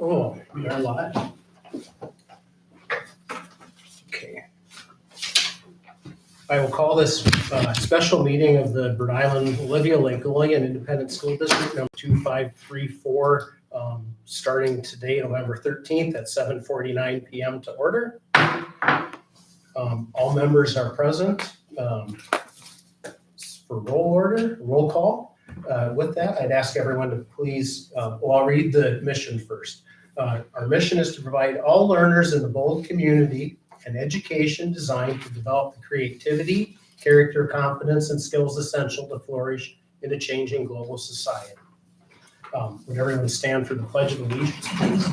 Oh, we are live. Okay. I will call this special meeting of the Bird Island Olivia Lake Golian Independent School District number 2534, starting today, November 13th at 7:49 p.m. to order. All members are present for roll call. With that, I'd ask everyone to please, I'll read the mission first. Our mission is to provide all learners in the Bold community an education designed to develop the creativity, character, confidence, and skills essential to flourish in a changing global society. Would everyone stand for the Pledge of Allegiance, please?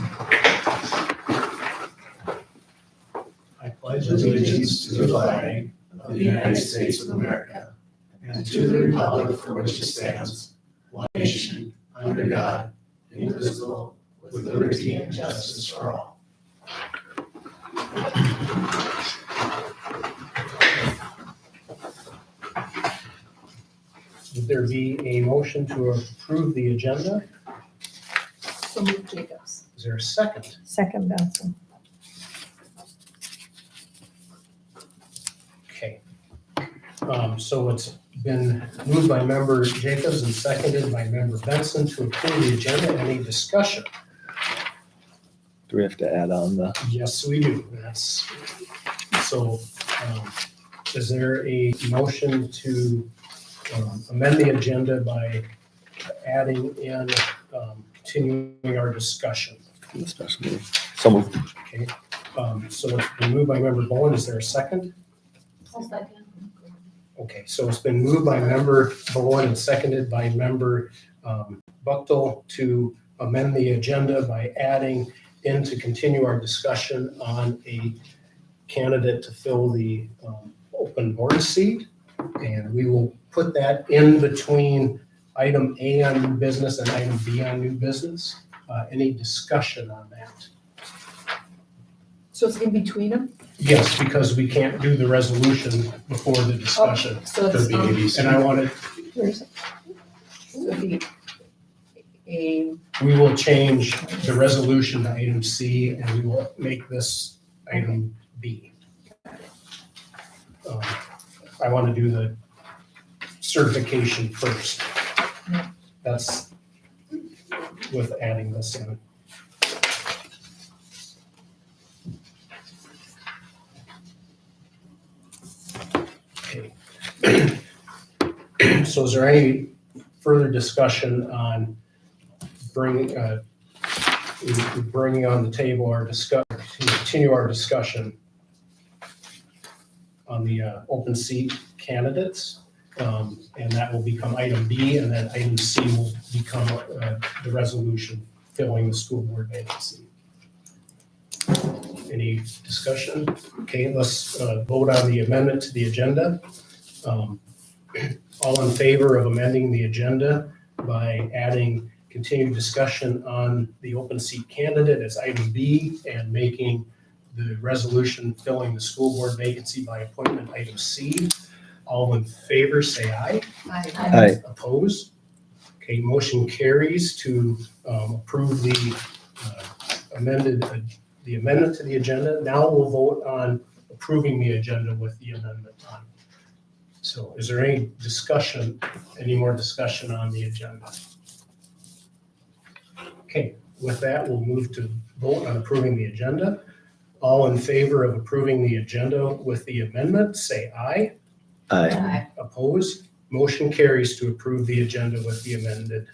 I pledge allegiance to the flag of the United States of America and to the republic for which it stands, one nation, under God, indivisible, with liberty and justice for all. Would there be a motion to approve the agenda? So moved, Jacobs. Is there a second? Second, Benson. Okay. So it's been moved by member Jacobs and seconded by member Benson to approve the agenda. Any discussion? Do we have to add on the? Yes, we do. That's, so is there a motion to amend the agenda by adding in continuing our discussion? The special meeting. So moved. Okay. So it's been moved by member Bowen. Is there a second? I'll second. Okay, so it's been moved by member Bowen and seconded by member Buchtel to amend the agenda by adding in to continue our discussion on a candidate to fill the open board seat. And we will put that in between item A on new business and item B on new business. Any discussion on that? So it's in between them? Yes, because we can't do the resolution before the discussion. So it's, And I wanted, Where's so it'd be a, we will change the resolution to item C and we will make this item B. I want to do the certification first. That's with adding this in. Okay. So is there any further discussion on bringing on the table our continue our discussion on the open seat candidates? And that will become item B, and then item C will become the resolution filling the school board vacancy. Any discussion? Okay, let's vote on the amendment to the agenda. All in favor of amending the agenda by adding continued discussion on the open seat candidate as item B and making the resolution filling the school board vacancy by appointment item C. All in favor, say aye. Aye. Opposed? Okay, motion carries to approve the amendment to the agenda. Now we'll vote on approving the agenda with the amendment on. So is there any discussion, any more discussion on the agenda? Okay, with that, we'll move to vote on approving the agenda. All in favor of approving the agenda with the amendment, say aye. Aye. Opposed? Motion carries to approve the agenda with the amended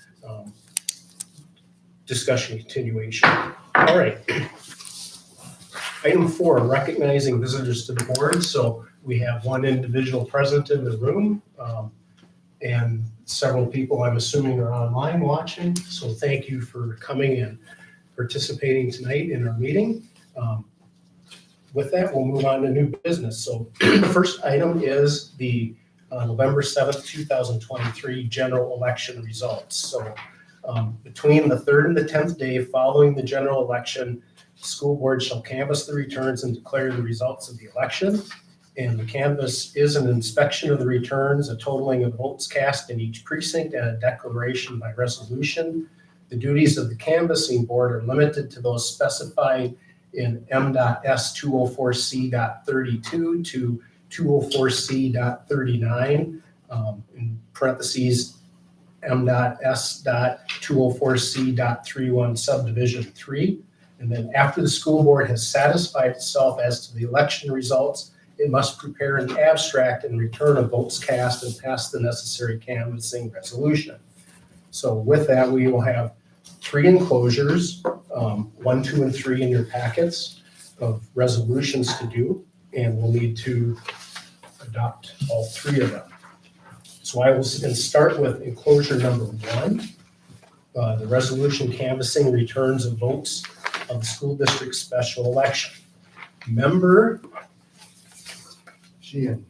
discussion continuation. All right. Item 4, recognizing visitors to the board. So we have one individual present in the room and several people I'm assuming are online watching. So thank you for coming and participating tonight in our meeting. With that, we'll move on to new business. So the first item is the November 7th, 2023 general election results. So between the 3rd and the 10th day following the general election, the school board shall canvass the returns and declare the results of the election. And the canvass is an inspection of the returns, a totaling of votes cast in each precinct, and a declaration by resolution. The duties of the canvassing board are limited to those specified in M.S. 204C.32 to 204C.39, in parentheses, M.S. 204C.31 subdivision 3. And then after the school board has satisfied itself as to the election results, it must prepare an abstract and return of votes cast and pass the necessary canvassing resolution. So with that, we will have 3 enclosures, 1, 2, and 3 in your packets of resolutions to do, and we'll need to adopt all 3 of them. So I will start with enclosure number 1, the resolution canvassing returns of votes of the school district special election. Member Sheehan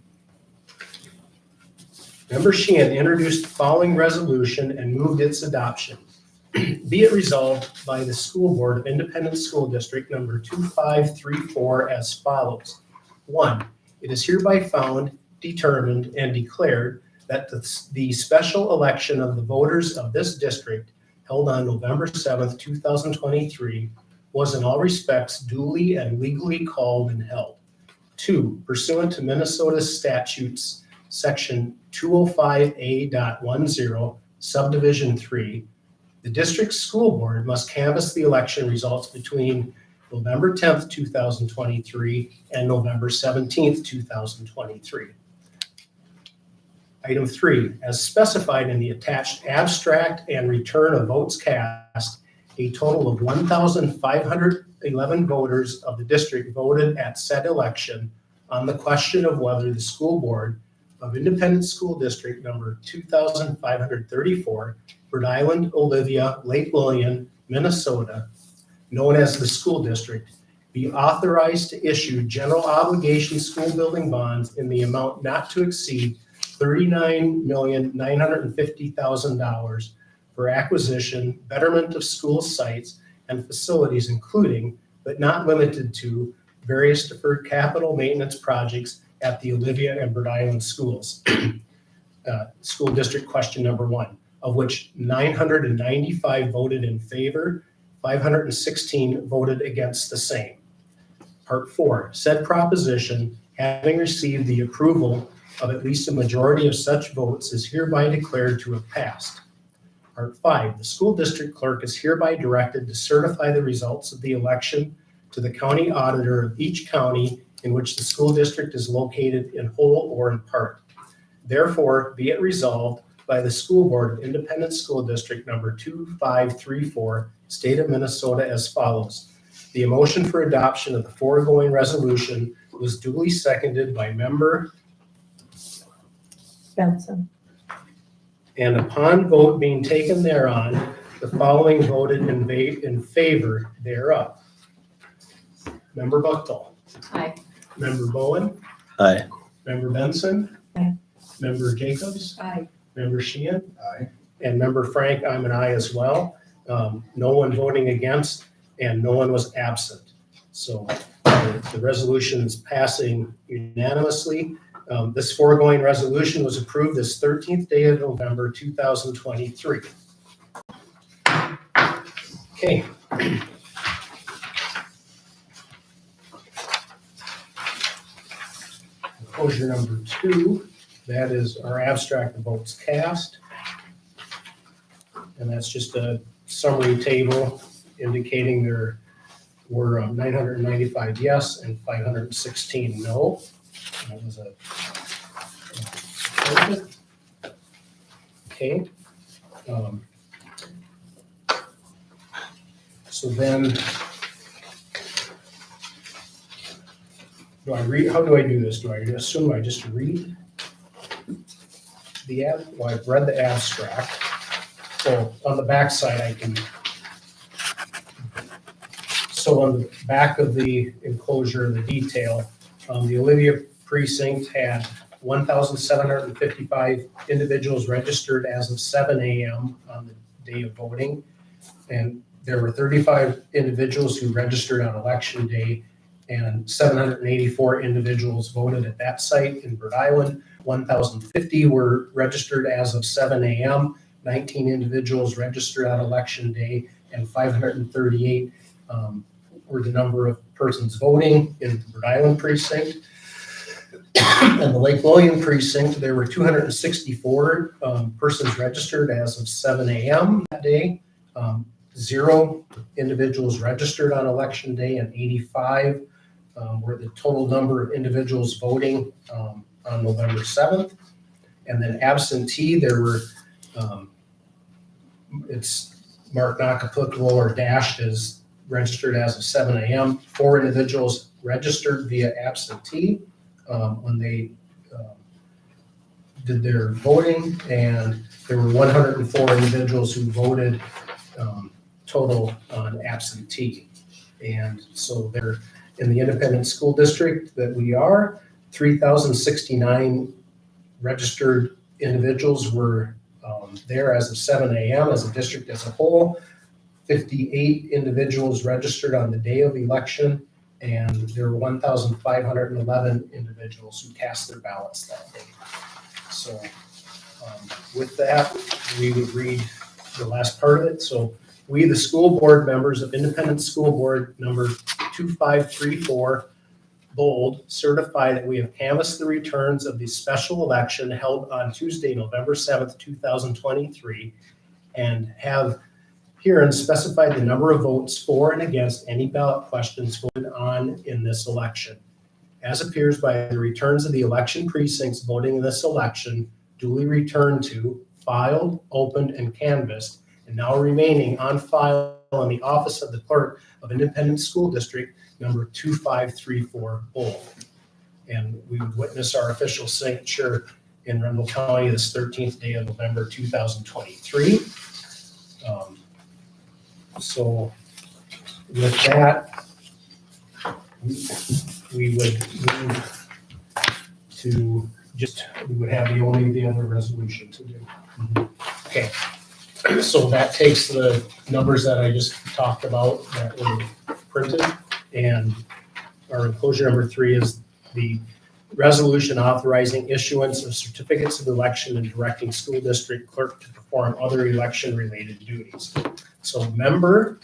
introduced the following resolution and moved its adoption. Be it resolved by the school board of Independent School District number 2534 as follows. 1, it is hereby found, determined, and declared that the special election of the voters of this district held on November 7th, 2023 was in all respects duly and legally called and held. 2, pursuant to Minnesota statutes, section 205A.10, subdivision 3, the district school board must canvass the election results between November 10th, 2023 and November 17th, 2023. Item 3, as specified in the attached abstract and return of votes cast, a total of 1,511 voters of the district voted at said election on the question of whether the school board of Independent School District number 2534, Rhode Island, Olivia, Lake Lillian, Minnesota, known as the school district, be authorized to issue general obligation school building bonds in the amount not to exceed $39,950,000 for acquisition, betterment of school sites and facilities, including, but not limited to, various deferred capital maintenance projects at the Olivia and Rhode Island schools. School district question number 1, of which 995 voted in favor, 516 voted against the same. Part 4, said proposition, having received the approval of at least a majority of such votes, is hereby declared to have passed. Part 5, the school district clerk is hereby directed to certify the results of the election to the county auditor of each county in which the school district is located in whole or in part. Therefore, be it resolved by the school board of Independent School District number 2534, state of Minnesota as follows. The motion for adoption of the foregoing resolution was duly seconded by member Benson. and upon vote being taken thereon, the following voted in favor thereof. Member Buchtel. Aye. Member Bowen. Aye. Member Benson. Aye. Member Jacobs. Aye. Member Sheehan. Aye. And Member Frank, I'm an aye as well. No one voting against and no one was absent. So the resolution is passing unanimously. This foregoing resolution was approved this 13th day of November 2023. Okay. Enclosure number 2, that is our abstract of votes cast. And that's just a summary table indicating there were 995 yes and 516 no. That was a okay. So then, do I read? How do I do this? Do I assume I just read the ab? Well, I've read the abstract. So on the back side, I can. So on the back of the enclosure, the detail, the Olivia precinct had 1,755 individuals registered as of 7 a.m. on the day of voting. And there were 35 individuals who registered on election day, and 784 individuals voted at that site in Rhode Island. 1,050 were registered as of 7 a.m., 19 individuals registered on election day, and 538 were the number of persons voting in the Rhode Island precinct. In the Lake William precinct, there were 264 persons registered as of 7 a.m. that day. 0 individuals registered on election day, and 85 were the total number of individuals voting on November 7th. And then absentee, there were, it's marked not applicable or dashed as registered as of 7 a.m. 4 individuals registered via absentee when they did their voting, and there were 104 individuals who voted total on absentee. And so they're in the independent school district that we are, 3,069 registered individuals were there as of 7 a.m. as a district as a whole. 58 individuals registered on the day of election, and there were 1,511 individuals who cast their ballots that day. So with that, we would read the last part of it. So we, the school board members of Independent School Board number 2534, bold, certify that we have canvassed the returns of the special election held on Tuesday, November 7th, 2023, and have herein specified the number of votes for and against any ballot questions voted on in this election. As appears by the returns of the election precincts voting in this election, duly returned to, filed, opened, and canvassed, and now remaining on file in the office of the clerk of Independent School District number 2534 Bold. And we would witness our official signature in Rundle County this 13th day of November 2023. So with that, we would move to we would have the other resolution to do. Okay. So that takes the numbers that I just talked about that were printed, and our enclosure number 3 is the resolution authorizing issuance of certificates of election and directing school district clerk to perform other election related duties. So member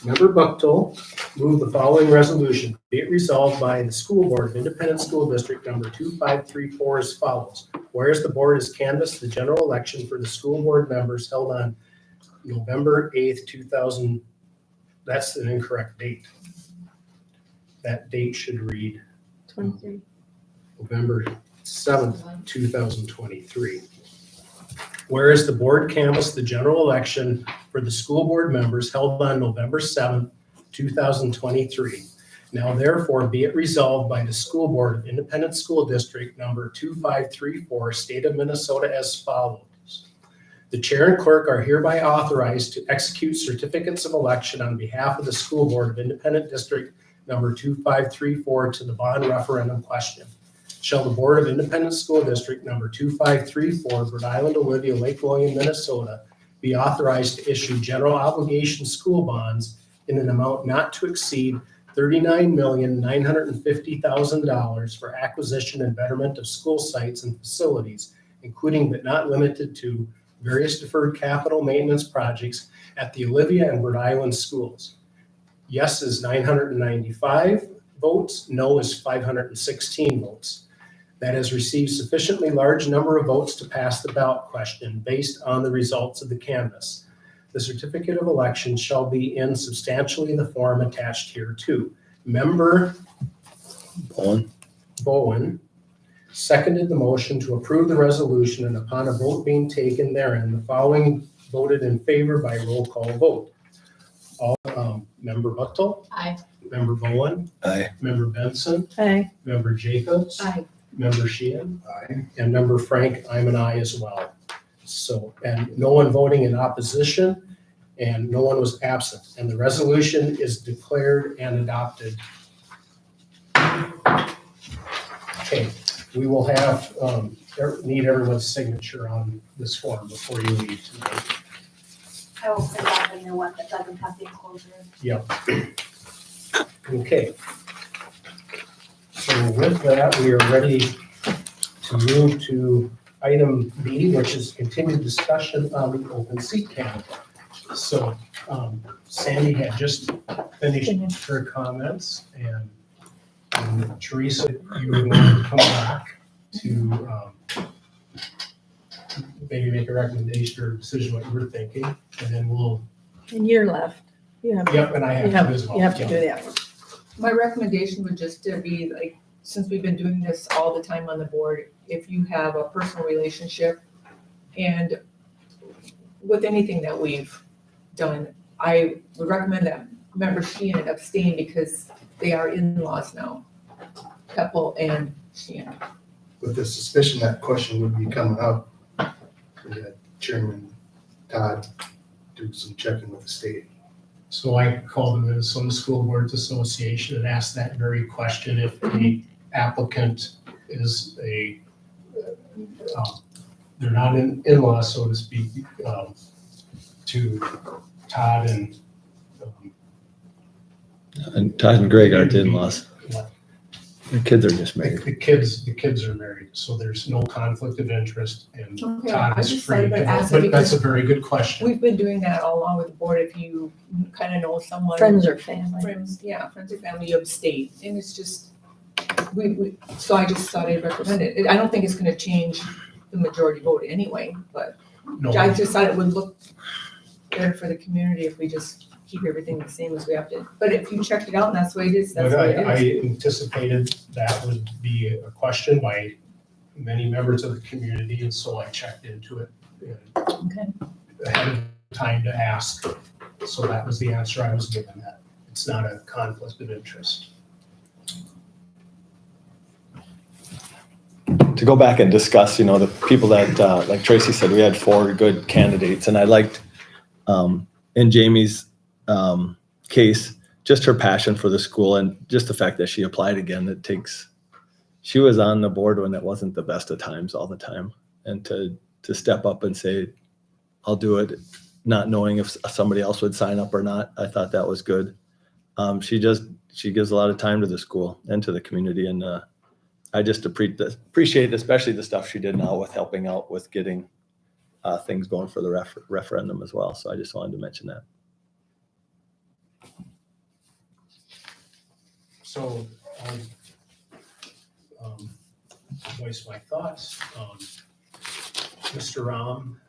Buchtel moved the following resolution. Be it resolved by the school board of Independent School District number 2534 as follows. Whereas the board has canvassed the general election for the school board members held on November 8th, 2000. That's an incorrect date. That date should read 23. November 7th, 2023. Whereas the board canvassed the general election for the school board members held on November 7th, 2023. Now therefore be it resolved by the school board of Independent School District number 2534, state of Minnesota as follows. The chair and clerk are hereby authorized to execute certificates of election on behalf of the school board of Independent District number 2534 to the bond referendum question. Shall the Board of Independent School District number 2534, Rhode Island, Olivia, Lake William, Minnesota, be authorized to issue general obligation school bonds in an amount not to exceed $39,950,000 for acquisition and betterment of school sites and facilities, including but not limited to various deferred capital maintenance projects at the Olivia and Rhode Island schools. Yes is 995 votes, no is 516 votes. That has received sufficiently large number of votes to pass the ballot question based on the results of the canvass. The certificate of election shall be in substantially the form attached hereto. Member Bowen seconded the motion to approve the resolution, and upon a vote being taken therein, the following voted in favor by roll call vote. All Member Buchtel? Aye. Member Bowen? Aye. Member Benson? Aye. Member Jacobs? Aye. Member Sheehan? Aye. And Member Frank, I'm an aye as well. So, and no one voting in opposition, and no one was absent, and the resolution is declared and adopted. Okay, we will have, need everyone's signature on this form before you leave tonight. I will print out the new one that doesn't have the enclosure. Yep. Okay. So with that, we are ready to move to item B, which is continued discussion on the open seat candidate. So Sandy had just finished her comments, and Teresa, you would want to come back to maybe make a recommendation or decision what you were thinking, and then we'll, And you're left. You have, yep, and I you have to as well. you have to yeah. do that. My recommendation would just to be like, since we've been doing this all the time on the board, if you have a personal relationship and with anything that we've done, I would recommend that member Sheehan abstain because they are in-laws now. Keppel and Sheehan. With the suspicion that question would be coming up, we had Chairman Todd do some checking with the state. So I called the Minnesota School Boards Association and asked that very question, if the applicant is they're not in-law, so to speak, to Todd and And Todd and Greg aren't in-laws. what? Their kids are just married. The kids are married, so there's no conflict of interest, and Okay, Todd I is just free. thought about asking But that's because a very good question. we've been doing that all along with the board. If you kind of know someone. Friends or family. Friends, yeah, friends or family, you abstain, and it's just, so I just thought I'd recommend it. I don't think it's gonna change the majority vote anyway, but No, I just thought it would look better for the community if we just keep everything the same as we have to. But if you checked it out and that's the way it is, that's but the way I it is. anticipated that would be a question by many members of the community, and so I checked into it Okay. ahead of time to ask. So that was the answer I was given, that it's not a conflict of interest. To go back and discuss, the people that, like Tracy said, we had 4 good candidates, and I liked, in Jamie's case, just her passion for the school and just the fact that she applied again. She was on the board when it wasn't the best of times all the time, and to step up and say, I'll do it, not knowing if somebody else would sign up or not, I thought that was good. She gives a lot of time to the school and to the community, and I just appreciate especially the stuff she did now with helping out with getting things going for the referendum as well. So I just wanted to mention that. So I'll voice my thoughts. Mr. Ram,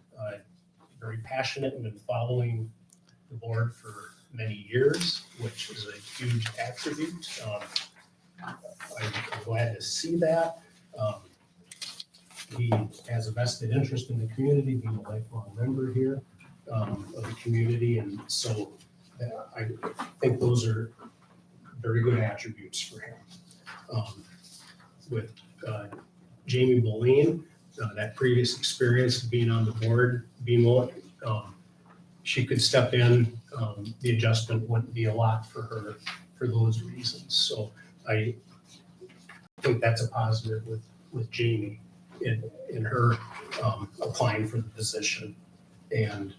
very passionate and been following the board for many years, which is a huge attribute. I'm glad to see that. He has a vested interest in the community, being a lifelong member here of the community, and so I think those are very good attributes for him. With Jamie Boleen, that previous experience of being on the board, she could step in, the adjustment wouldn't be a lot for her for those reasons. So I think that's a positive with Jamie in her applying for the position. And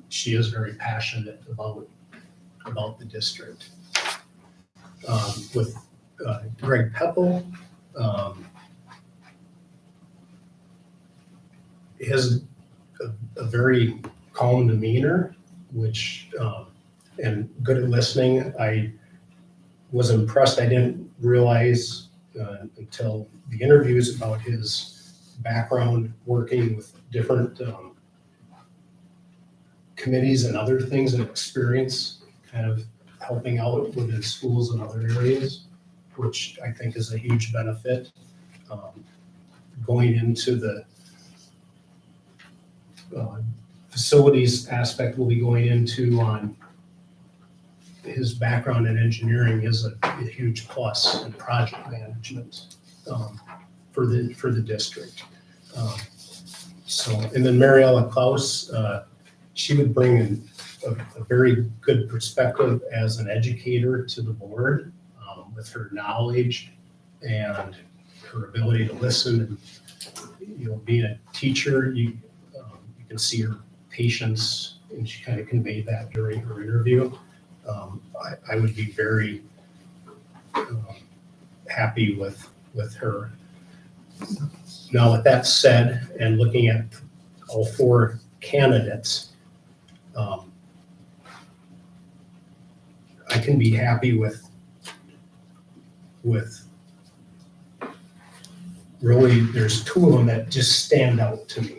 she is very passionate about the district. With Greg Peppel, he has a very calm demeanor, which and good at listening. I was impressed. I didn't realize until the interviews about his background working with different committees and other things, and experience kind of helping out within schools and other areas, which I think is a huge benefit. Going into the facilities aspect we'll be going into on his background in engineering is a huge plus in project management for the district. So, and then Mariella Klaus, she would bring in a very good perspective as an educator to the board, with her knowledge and her ability to listen. And being a teacher, you can see her patience, and she kind of conveyed that during her interview. I would be very happy with her Now, with that said, and looking at all four candidates, I can be happy with really, there's two of them that just stand out to me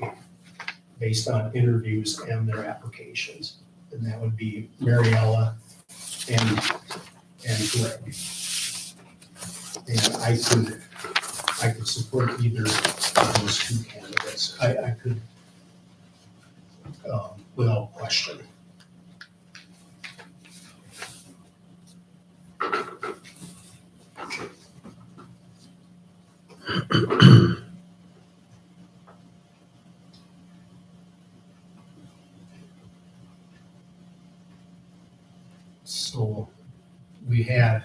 based on interviews and their applications. And that would be Mariella and Greg. And I could support either of those two candidates. I could, without question. So we had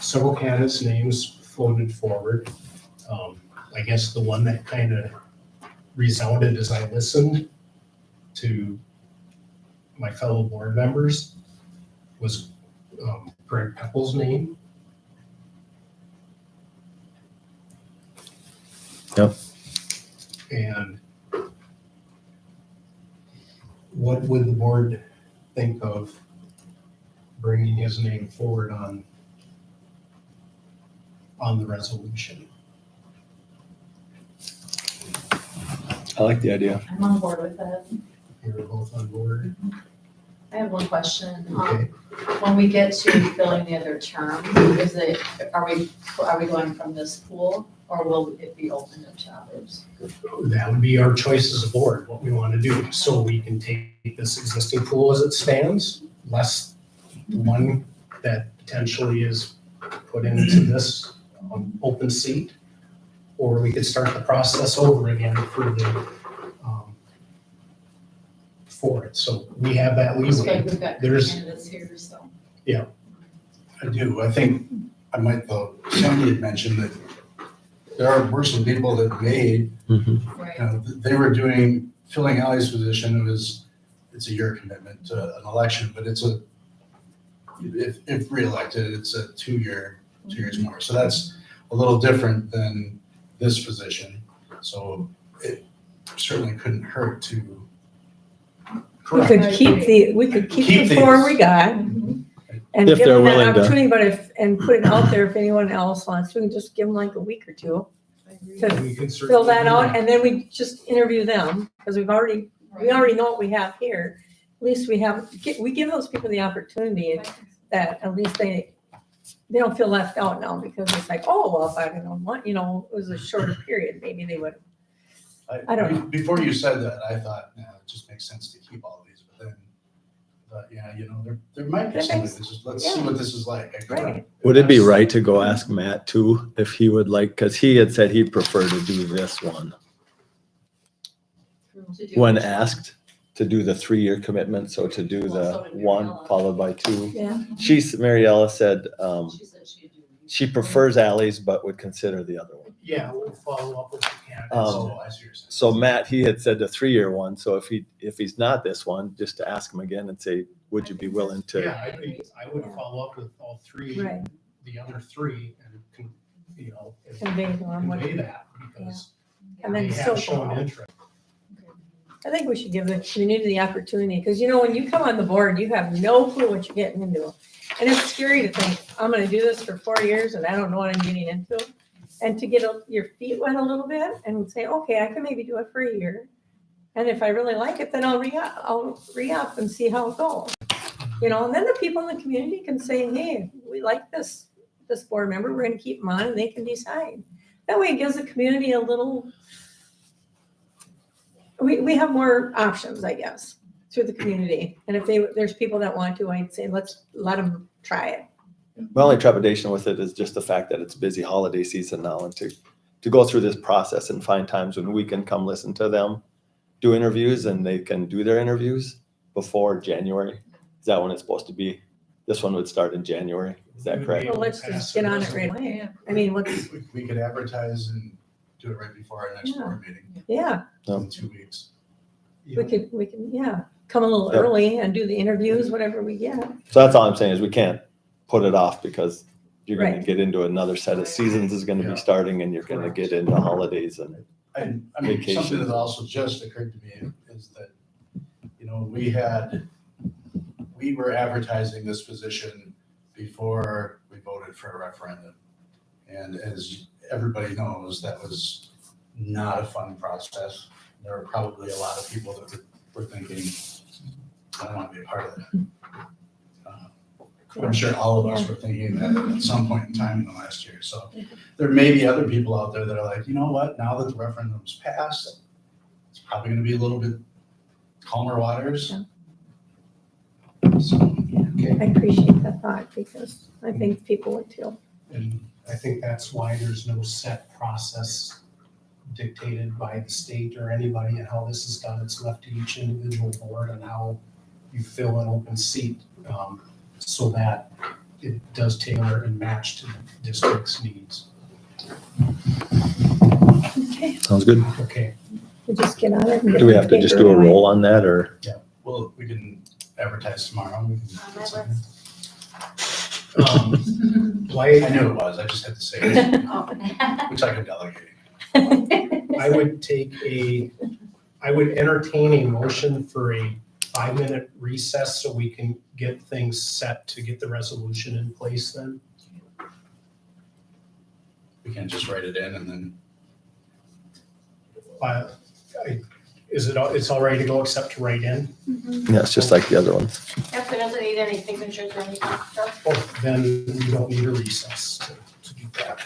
several candidates' names floated forward. I guess the one that kind of resounded as I listened to my fellow board members was Greg Peppel's name. Yep. And what would the board think of bringing his name forward on the resolution? I like the idea. I'm on board with it. You're both on board? I have one question. Okay. When we get to filling the other term, are we going from this pool or will it be opened up to others? That would be our choice as a board, what we want to do. So we can take this existing pool as it stands, less the one that potentially is put into this open seat, or we could start the process over again for it. So we have that Looks leeway. like we've got There's- candidates here, so. I do. I think I might, though, Sandy had mentioned that were some people that made, Right. they were filling Ally's position. It's a year commitment to an election, but if reelected, it's a 2 years more. So that's a little different than this position. So it certainly couldn't hurt to. We could keep the four we got and If give they're them that willing to. opportunity, but and put it out there if anyone else wants, we can just give them like a week or two to We can fill that certainly- out, and then we just interview them, because we already know what we have here. At least we give those people the opportunity that at least they don't feel left out now, because it's like, oh, well, if I don't want, it was a shorter period, maybe they would. I don't know. Before you said that, I thought, it just makes sense to keep all these, but then, there might be something that's just, let's see what this is like. Right. Would it be right to go ask Matt too, if he would like, because he had said he'd prefer to do this one To do when which one? asked to do the 3-year commitment, so to do Well, the so did one Mariella. followed by 2. Yeah, Mariella said She said she'd do. she prefers Ally's but would consider the other one. Yeah, we'll follow up with the candidates. Oh, I see what you're saying. So Matt, he had said the 3-year one, so if he's not this one, just to ask him again and say, would you be willing to? Yeah, I would follow up with all three, right, the other three, and convey to them what, convey that, because and they then still have go shown out. interest. I think we should give the community the opportunity, because when you come on the board, you have no clue what you're getting into. And it's scary to think, I'm gonna do this for 4 years and I don't know what I'm getting into. And to get your feet wet a little bit and say, okay, I can maybe do it for a year. And if I really like it, then I'll re-up and see how it goes. And then the people in the community can say, hey, we like this board member, we're gonna keep them on, and they can decide. That way it gives the community a little, we have more options, I guess, through the community. And if there's people that want to, I'd say, let's let them try it. My only trepidation with it is just the fact that it's busy holiday season now, and to go through this process and find times when we can come listen to them do interviews and they can do their interviews before January. Is that when it's supposed to be? This one would start in January. Is that correct? Well, let's just get on it right away. I mean, We could advertise and do it right before our next Yeah. board meeting yeah, in 2 weeks. we can, yeah, come a little Yep. early and do the interviews, whatever we get. So that's all I'm saying is we can't put it off because you're gonna Right. get into another set of seasons is gonna Yeah. be starting and you're gonna get into holidays and, And I mean, Vacation. something that also just occurred to me is that, we were advertising this position before we voted for a referendum. And as everybody knows, that was not a fun process. There were probably a lot of people that were thinking, I don't want to be a part of that. I'm sure all of us were thinking that at some point in time in the last year. So there may be other people out there that are like, you know what, now that the referendum's passed, it's probably gonna be a little bit calmer waters. So, I appreciate that thought because I think people would too. And I think that's why there's no set process dictated by the state or anybody and how this is done. It's left to each individual board and how you fill an open seat, so that it does tailor and match to the district's needs. Okay, sounds good. Okay, we just get on it. and get Do we have to just do a roll on that or? well, we can advertise tomorrow. We can- On my list. Why, I knew it was, I just had to say it, Oh. which I can delegate. I would entertain a motion for a 5-minute recess so we can get things set to get the resolution in place then. We can just write it in and then, It's all ready to go except to write in? Yeah, it's just like the other ones. Yep, it doesn't need any signatures or anything, so. Oh, then you don't need a recess to do that.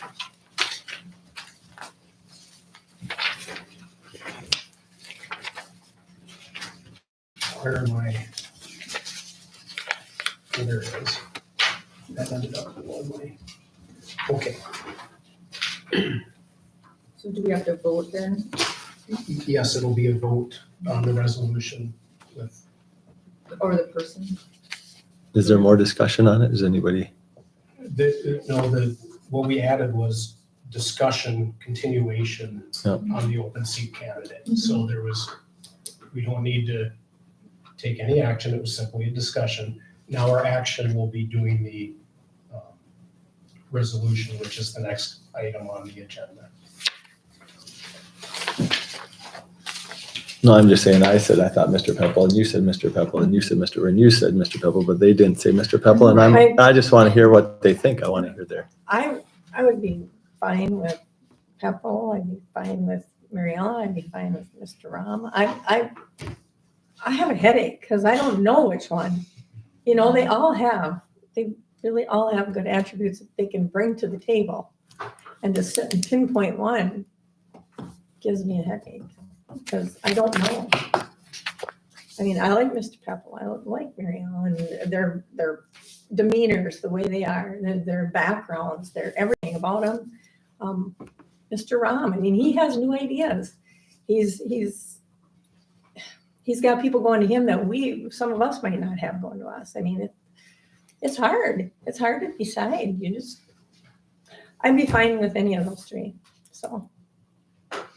Where am I? Oh, there it is. That ended up in one way. Okay, So do we have to vote then? yes, it'll be a vote on the resolution with, Or the person? Is there more discussion on it? Is anybody? what we added was discussion, continuation Yeah. on the open seat candidate. So we don't need to take any action, it was simply a discussion. Now our action will be doing the resolution, which is the next item on the agenda. No, I'm just saying, I thought Mr. Pepple, and you said Mr. Pepple, and you said and you said Mr. Pepple, but they didn't say Mr. Pepple, and I just want to hear what they think. I want to hear their. I would be fine with Pepple, I'd be fine with Mariella, I'd be fine with Mr. Ram. I have a headache because I don't know which one. They really all have good attributes that they can bring to the table. And to sit and pinpoint one gives me a headache because I don't know. I mean, I like Mr. Pepple, I like Mariella, and their demeanors, the way they are, their backgrounds, their everything about them. Mr. Ram, I mean, he has new ideas. He's got people going to him that some of us might not have going to us. I mean, it's hard. It's hard to decide. I'd be fine with any of those three. So,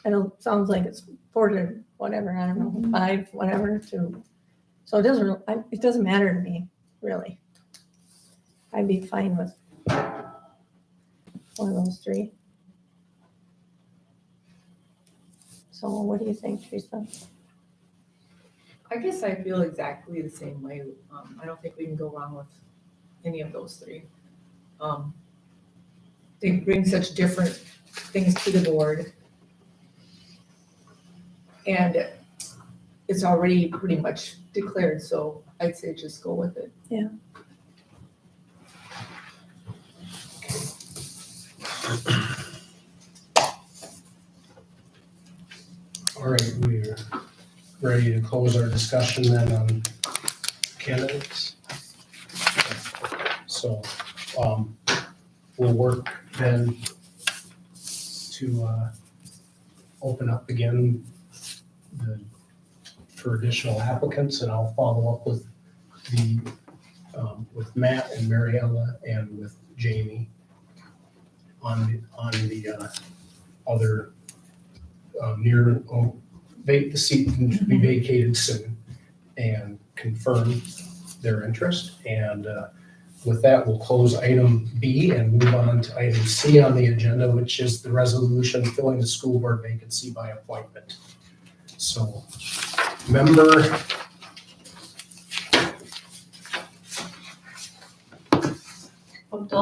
and it sounds like it's 4 to whatever, I don't know, 5, whatever so it doesn't matter to me, really. I'd be fine with one of those three. So what do you think, Teresa? I guess I feel exactly the same way. I don't think we can go wrong with any of those three. They bring such different things to the board. And it's already pretty much declared, so I'd say just go with it. Yeah. All right, we're ready to close our discussion then on candidates. So, we'll work then to open up again for additional applicants, and I'll follow up with with Matt and Mariella and with Jamie on the other the seat can be vacated soon, and confirm their interest. And With that, we'll close item B and move on to item C on the agenda, which is the resolution filling the school board vacancy by appointment. So, member Hooked.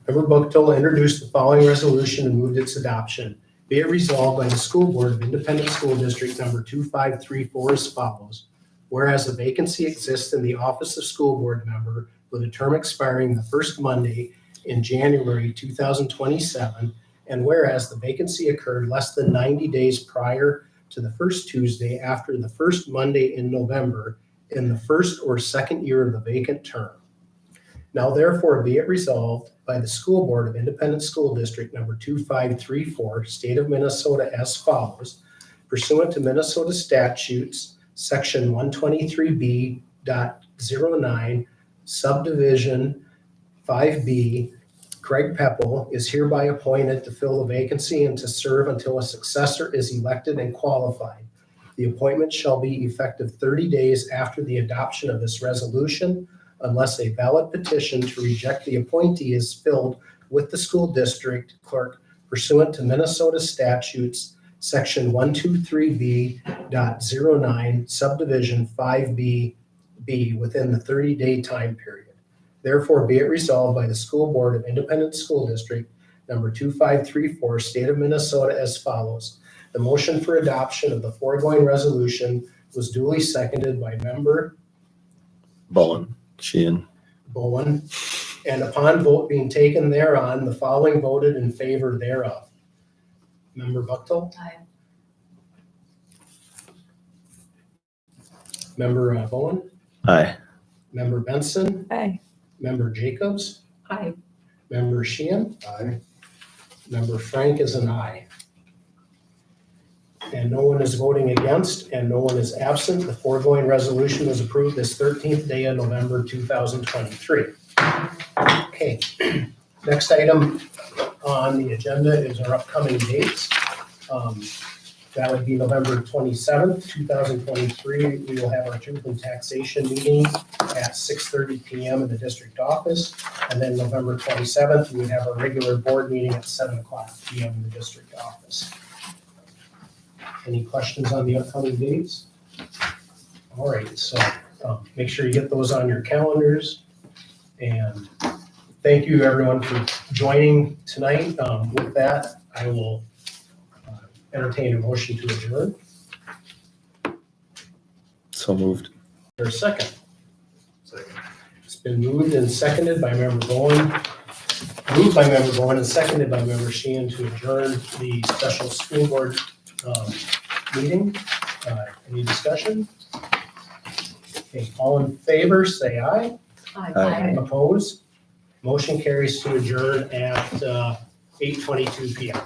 Member Buchtel introduced the following resolution and moved its adoption. Be it resolved by the School Board of Independent School District number 2534 as follows. Whereas a vacancy exists in the office of school board member with a term expiring the first Monday in January 2027, and whereas the vacancy occurred less than 90 days prior to the first Tuesday after the first Monday in November in the first or second year of the vacant term. Now therefore be it resolved by the School Board of Independent School District number 2534, State of Minnesota as follows. Pursuant to Minnesota statutes, section 123B.09, subdivision 5B, Craig Peppel is hereby appointed to fill the vacancy and to serve until a successor is elected and qualified. The appointment shall be effective 30 days after the adoption of this resolution, unless a valid petition to reject the appointee is filled with the school district clerk pursuant to Minnesota statutes, section 123B.09, subdivision 5B, within the 30-day time period. Therefore, be it resolved by the School Board of Independent School District number 2534, State of Minnesota as follows. The motion for adoption of the foregoing resolution was duly seconded by member Bowen, Sheehan. Bowen, and upon vote being taken thereon, the following voted in favor thereof. Member Buchtel? Aye. Member Bowen? Aye. Member Benson? Aye. Member Jacobs? Aye. Member Sheehan? Aye. Member Frank is an aye. And no one is voting against and no one is absent. The foregoing resolution was approved this 13th day of November 2023. Okay, next item on the agenda is our upcoming dates. That would be November 27th, 2023. We will have our truth and taxation meeting at 6:30 PM in the district office. And then November 27th, we would have our regular board meeting at 7:00 PM in the district office. Any questions on the upcoming dates? All right, so make sure you get those on your calendars. And thank you everyone for joining tonight. With that, I will entertain a motion to adjourn. So moved. Or a second. Second. It's been moved and seconded by member Bowen. Moved by member Bowen and seconded by member Sheehan to adjourn the special school board meeting. Any discussion? Okay, all in favor, say aye. Aye. Opposed? Motion carries to adjourn at 8:22 PM.